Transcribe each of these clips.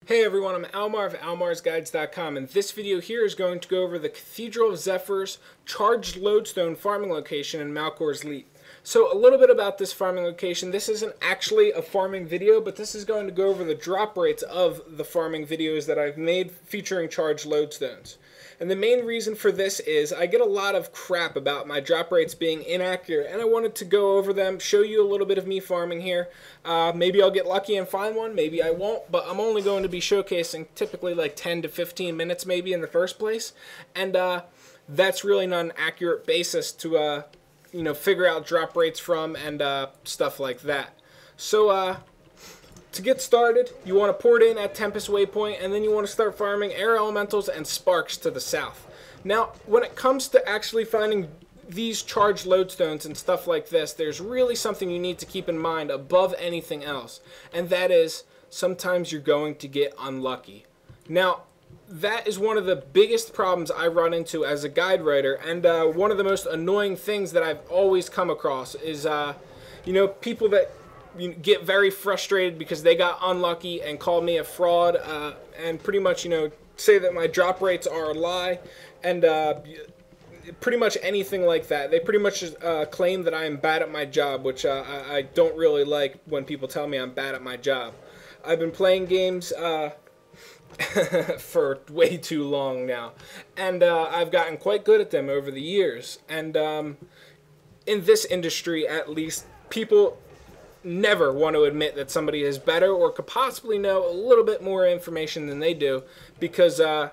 Hey everyone, I'm Almar of almarsguides.com, and this video here is going to go over the Cathedral of Zephyr's charged lodestone farming location in Malchor's Leap. So a little bit about this farming location. This isn't actually a farming video, but this is going to go over the drop rates of the farming videos that I've made featuring charged lodestones. And the main reason for this is I get a lot of crap about my drop rates being inaccurate, and I wanted to go over them, show you a little bit of me farming here. Maybe I'll get lucky and find one, maybe I won't, but I'm only going to be showcasing typically like 10 to 15 minutes maybe in the first place, and that's really not an accurate basis to figure out drop rates from and stuff like that. So to get started, you want to port in at Tempest Waypoint, and then you want to start farming air elementals and sparks to the south. Now, when it comes to actually finding these charged lodestones and stuff like this, there's really something you need to keep in mind above anything else, and that is sometimes you're going to get unlucky. Now, that is one of the biggest problems I run into as a guide writer, and one of the most annoying things that I've always come across is, people that get very frustrated because they got unlucky and call me a fraud, and pretty much, say that my drop rates are a lie, and pretty much anything like that. They pretty much claim that I am bad at my job, which I don't really like when people tell me I'm bad at my job. I've been playing games for way too long now, and I've gotten quite good at them over the years, and in this industry at least, people never want to admit that somebody is better or could possibly know a little bit more information than they do, because I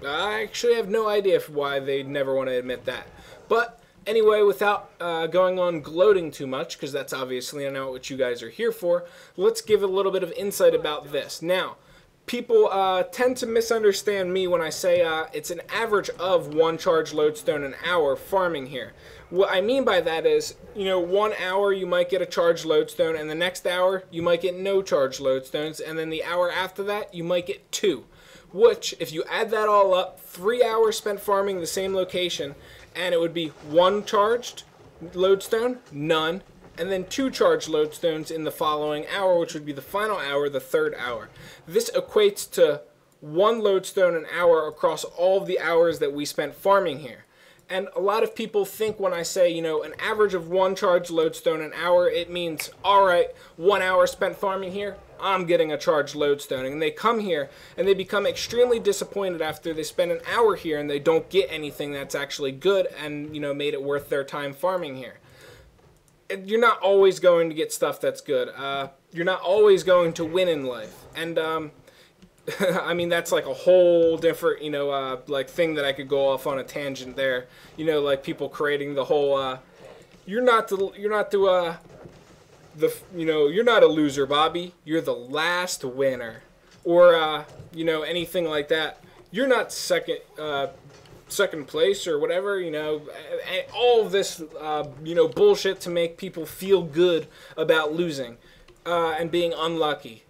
actually have no idea why they never want to admit that. But anyway, without going on gloating too much, because that's obviously not what you guys are here for, let's give a little bit of insight about this. Now, people tend to misunderstand me when I say it's an average of one charged lodestone an hour farming here. What I mean by that is, 1 hour you might get a charged lodestone, and the next hour you might get no charged lodestones, and then the hour after that you might get 2. Which, if you add that all up, 3 hours spent farming the same location, and it would be 1 charged lodestone, none, and then 2 charged lodestones in the following hour, which would be the final hour, the 3rd hour. This equates to 1 lodestone an hour across all of the hours that we spent farming here. And a lot of people think when I say, an average of 1 charged lodestone an hour, it means, alright, 1 hour spent farming here, I'm getting a charged lodestone. And they come here and they become extremely disappointed after they spend an hour here and they don't get anything that's actually good and, made it worth their time farming here. You're not always going to get stuff that's good. You're not always going to win in life. And, I mean, that's like a whole different, like thing that I could go off on a tangent there. Like people creating the whole, you're not a loser, Bobby. You're the last winner. Or, anything like that. You're not second place or whatever, all of this, bullshit to make people feel good about losing and being unlucky.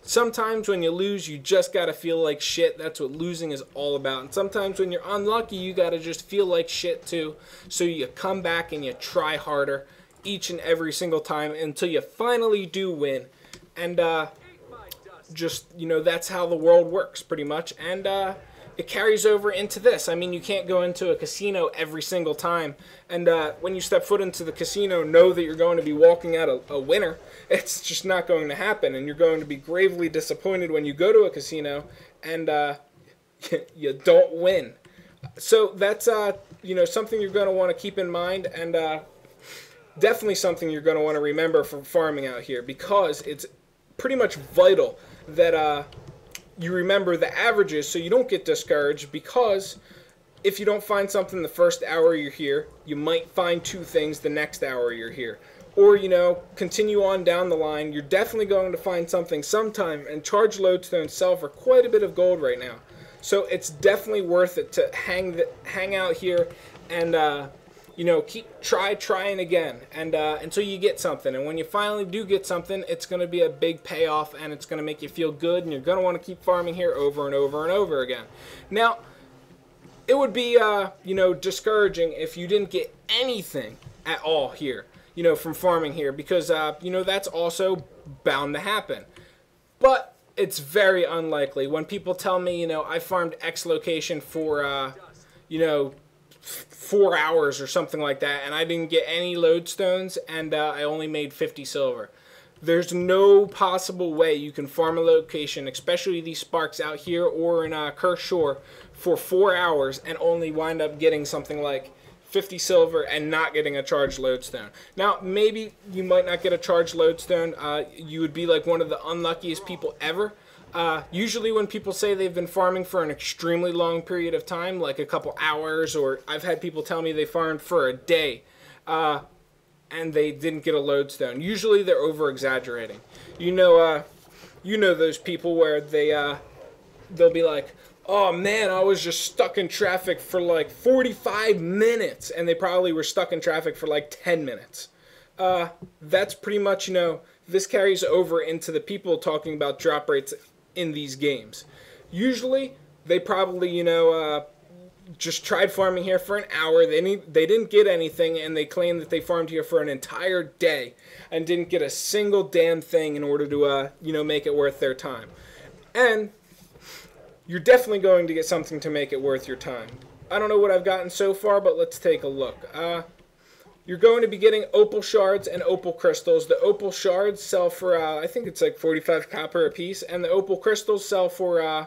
Sometimes when you lose, you just gotta feel like shit. That's what losing is all about. And sometimes when you're unlucky, you gotta just feel like shit too. So you come back and you try harder each and every single time until you finally do win. And that's how the world works pretty much. And it carries over into this. I mean, you can't go into a casino every single time and when you step foot into the casino, know that you're going to be walking out a winner. It's just not going to happen, and you're going to be gravely disappointed when you go to a casino and you don't win. So that's something you're going to want to keep in mind, and definitely something you're going to want to remember from farming out here, because it's pretty much vital that you remember the averages so you don't get discouraged, because if you don't find something the first hour you're here, you might find 2 things the next hour you're here. Or, continue on down the line, you're definitely going to find something sometime, and charged lodestones sell for quite a bit of gold right now. So it's definitely worth it to hang out here and, keep trying again, and until you get something. And when you finally do get something, it's going to be a big payoff, and it's going to make you feel good, and you're going to want to keep farming here over and over and over again. Now, it would be, discouraging if you didn't get anything at all here, from farming here, because, that's also bound to happen. But it's very unlikely. When people tell me, you know, I farmed X location for, you know, 4 hours or something like that, and I didn't get any lodestones, and I only made 50 silver. There's no possible way you can farm a location, especially these sparks out here or in Curse Shore, for 4 hours and only wind up getting something like 50 silver and not getting a charged lodestone. Now, maybe you might not get a charged lodestone. You would be like one of the unluckiest people ever. Usually when people say they've been farming for an extremely long period of time, like a couple hours, or I've had people tell me they farmed for a day, and they didn't get a lodestone. Usually they're over-exaggerating. You know those people where they'll be like, oh man, I was just stuck in traffic for like 45 minutes, and they probably were stuck in traffic for like 10 minutes. That's pretty much, you know, this carries over into the people talking about drop rates in these games. Usually, they probably, you know, just tried farming here for an hour. They didn't get anything, and they claim that they farmed here for an entire day and didn't get a single damn thing in order to, you know, make it worth their time. And you're definitely going to get something to make it worth your time. I don't know what I've gotten so far, but let's take a look. You're going to be getting opal shards and opal crystals. The opal shards sell for, I think it's like 45 copper a piece, and the opal crystals sell for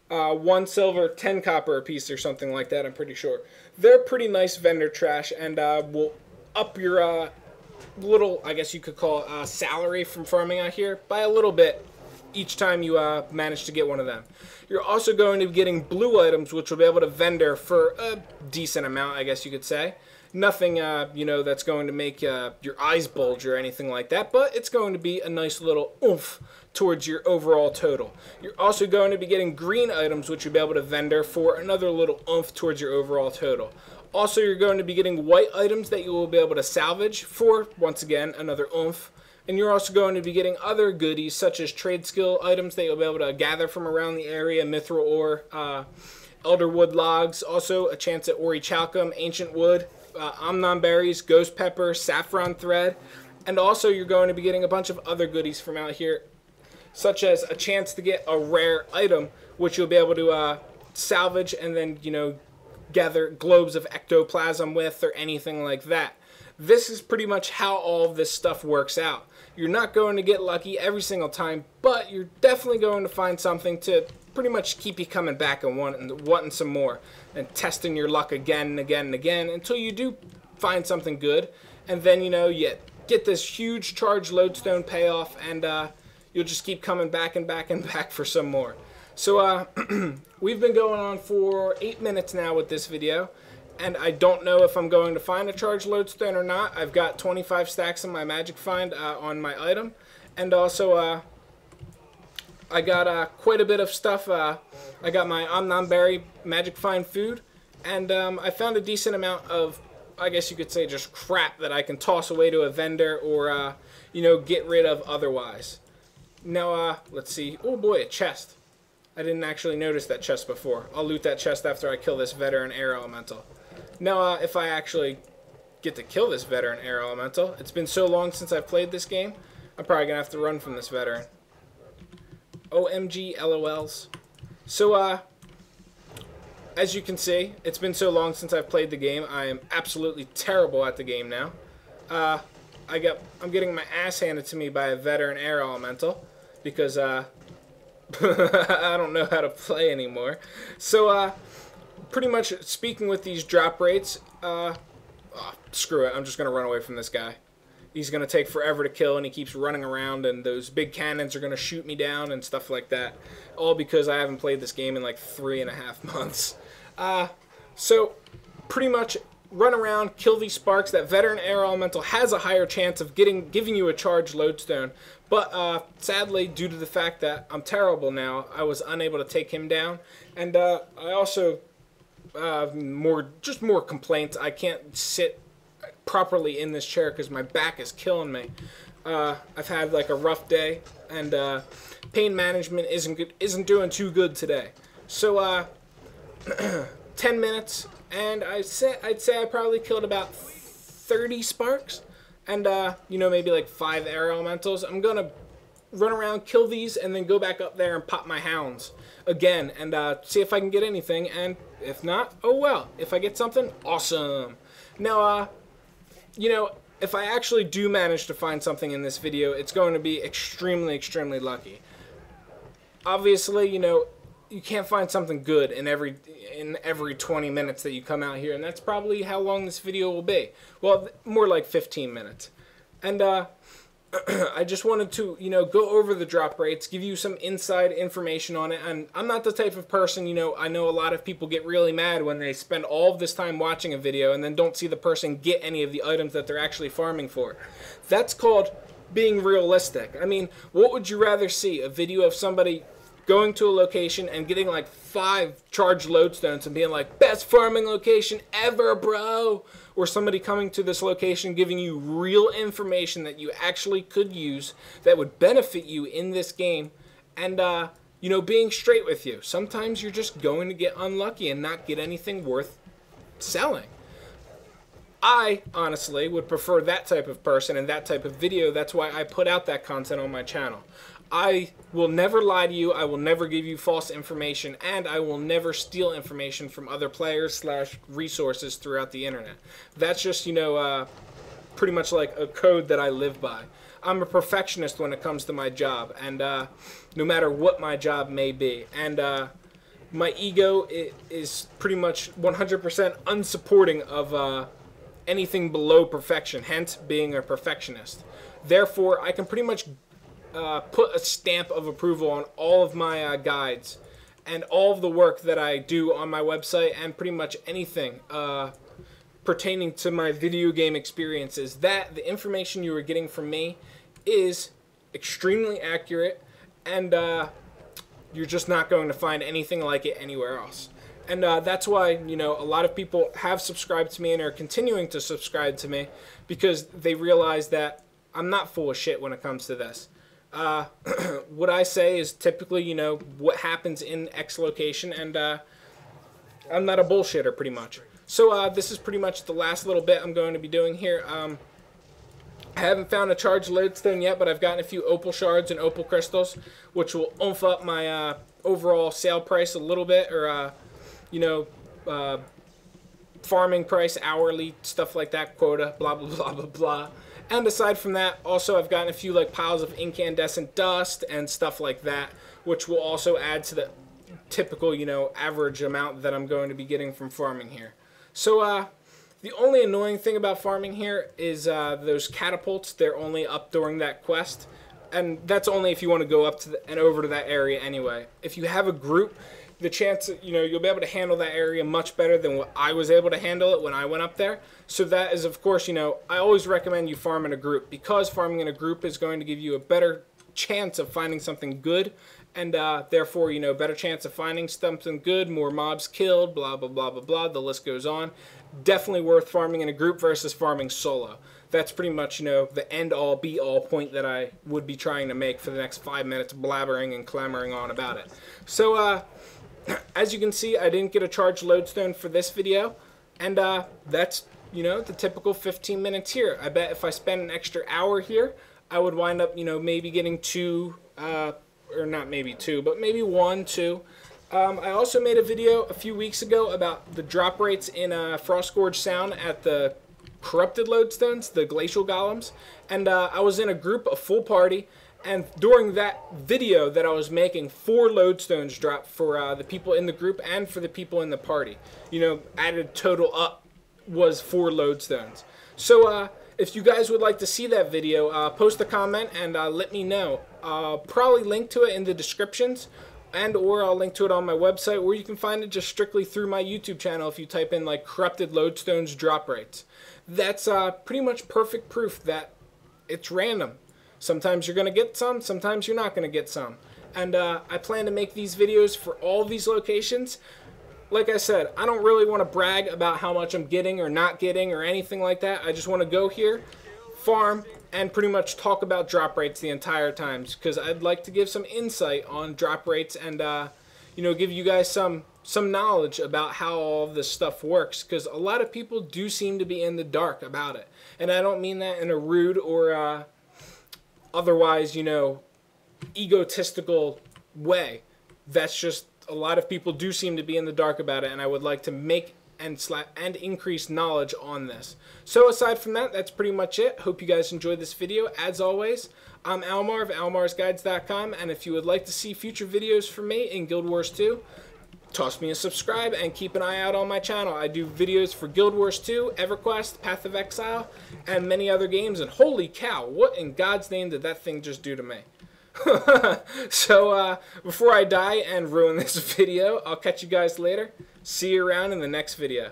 1 silver, 10 copper a piece or something like that, I'm pretty sure. They're pretty nice vendor trash, and will up your little, I guess you could call it, salary from farming out here by a little bit each time you manage to get one of them. You're also going to be getting blue items, which will be able to vendor for a decent amount, I guess you could say. Nothing, you know, that's going to make your eyes bulge or anything like that, but it's going to be a nice little oomph towards your overall total. You're also going to be getting green items, which you'll be able to vendor for another little oomph towards your overall total. Also, you're going to be getting white items that you will be able to salvage for, once again, another oomph. And you're also going to be getting other goodies, such as trade skill items that you'll be able to gather from around the area, mithril ore, elderwood logs, also a chance at ori chalcum, ancient wood, omnon berries, ghost pepper, saffron thread, and also you're going to be getting a bunch of other goodies from out here, such as a chance to get a rare item, which you'll be able to salvage and then, you know, gather globes of ectoplasm with or anything like that. This is pretty much how all of this stuff works out. You're not going to get lucky every single time, but you're definitely going to find something to pretty much keep you coming back and wanting some more and testing your luck again and again and again until you do find something good. And then, you know, you get this huge charged lodestone payoff, and you'll just keep coming back and back and back for some more. So we've been going on for 8 minutes now with this video, and I don't know if I'm going to find a charged lodestone or not. I've got 25 stacks in my magic find on my item, and also I got quite a bit of stuff. I got my omnon berry magic find food, and I found a decent amount of, I guess you could say, just crap that I can toss away to a vendor or you know, get rid of otherwise. Now let's see. Oh boy, a chest. I didn't actually notice that chest before. I'll loot that chest after I kill this veteran air elemental. Now, if I actually get to kill this veteran air elemental, it's been so long since I've played this game, I'm probably going to have to run from this veteran. OMG LOLs. So, as you can see, it's been so long since I've played the game. I am absolutely terrible at the game now. I'm getting my ass handed to me by a veteran air elemental because, I don't know how to play anymore. So, pretty much speaking with these drop rates, screw it, I'm just going to run away from this guy. He's going to take forever to kill, and he keeps running around, and those big cannons are going to shoot me down and stuff like that. All because I haven't played this game in like 3.5 months. So, pretty much run around, kill these sparks. That veteran air elemental has a higher chance of giving you a charged lodestone. But sadly, due to the fact that I'm terrible now, I was unable to take him down. And I also, more complaints. I can't sit properly in this chair because my back is killing me. I've had like a rough day, and pain management isn't doing too good today. So 10 minutes, and I'd say I probably killed about 30 sparks, and you know, maybe like 5 air elementals. I'm gonna run around, kill these, and then go back up there and pop my hounds again and see if I can get anything. And if not, oh well. If I get something, awesome. Now, you know, if I actually do manage to find something in this video, it's going to be extremely, extremely lucky. Obviously, you know, you can't find something good in every 20 minutes that you come out here, and that's probably how long this video will be. Well, more like 15 minutes. And I just wanted to, you know, go over the drop rates, give you some inside information on it. And I'm not the type of person, you know, I know a lot of people get really mad when they spend all of this time watching a video and then don't see the person get any of the items that they're actually farming for. That's called being realistic. I mean, what would you rather see? A video of somebody going to a location and getting like 5 charged lodestones and being like, best farming location ever, bro? Or somebody coming to this location giving you real information that you actually could use that would benefit you in this game, and you know, being straight with you. Sometimes you're just going to get unlucky and not get anything worth selling. I honestly would prefer that type of person and that type of video. That's why I put out that content on my channel. I will never lie to you, I will never give you false information, and I will never steal information from other players / resources throughout the internet. That's just, you know, pretty much like a code that I live by. I'm a perfectionist when it comes to my job, and no matter what my job may be. And my ego is pretty much 100% unsupporting of anything below perfection, hence being a perfectionist. Therefore, I can pretty much put a stamp of approval on all of my guides and all of the work that I do on my website, and pretty much anything pertaining to my video game experiences. That the information you are getting from me is extremely accurate, and you're just not going to find anything like it anywhere else. And that's why, you know, a lot of people have subscribed to me and are continuing to subscribe to me, because they realize that I'm not full of shit when it comes to this. What I say is typically, you know, what happens in X location, and I'm not a bullshitter, pretty much. So this is pretty much the last little bit I'm going to be doing here. I haven't found a charged lodestone yet, but I've gotten a few opal shards and opal crystals, which will oomph up my overall sale price a little bit, or you know, farming price, hourly, stuff like that, quota, blah, blah, blah, blah, blah. And aside from that, also I've gotten a few like piles of incandescent dust and stuff like that, which will also add to the typical, you know, average amount that I'm going to be getting from farming here. So the only annoying thing about farming here is those catapults. They're only up during that quest, and that's only if you want to go up to and over to that area anyway. If you have a group, the chance, you know, you'll be able to handle that area much better than what I was able to handle it when I went up there. So that is, of course, you know, I always recommend you farm in a group, because farming in a group is going to give you a better chance of finding something good, and therefore, you know, better chance of finding something good, more mobs killed, blah, blah, blah, blah, blah, the list goes on. Definitely worth farming in a group versus farming solo. That's pretty much, you know, the end-all, be-all point that I would be trying to make for the next 5 minutes, blabbering and clamoring on about it. So, as you can see, I didn't get a charged lodestone for this video, and that's, you know, the typical 15 minutes here. I bet if I spend an extra hour here, I would wind up, you know, maybe getting 2, or not maybe 2, but maybe 1, 2. I also made a video a few weeks ago about the drop rates in Frostgorge Sound at the corrupted lodestones, the glacial golems, and I was in a group, a full party. And during that video that I was making, 4 lodestones dropped for the people in the group and for the people in the party. You know, added total up was 4 lodestones. So if you guys would like to see that video, post a comment and let me know. I'll probably link to it in the descriptions, and or I'll link to it on my website, or you can find it just strictly through my YouTube channel if you type in like corrupted lodestones drop rates. That's pretty much perfect proof that it's random. Sometimes you're going to get some, sometimes you're not going to get some. And I plan to make these videos for all these locations. Like I said, I don't really want to brag about how much I'm getting or not getting or anything like that. I just want to go here, farm, and pretty much talk about drop rates the entire time, because I'd like to give some insight on drop rates and, you know, give you guys some knowledge about how all of this stuff works, because a lot of people do seem to be in the dark about it. And I don't mean that in a rude or otherwise, you know, egotistical way. That's just, a lot of people do seem to be in the dark about it, and I would like to make and increase knowledge on this. So aside from that, that's pretty much it. Hope you guys enjoyed this video. As always, I'm Almar of almarsguides.com, and if you would like to see future videos from me in Guild Wars 2, toss me a subscribe and keep an eye out on my channel. I do videos for Guild Wars 2, EverQuest, Path of Exile, and many other games, and holy cow, what in God's name did that thing just do to me? So, before I die and ruin this video, I'll catch you guys later. See you around in the next video.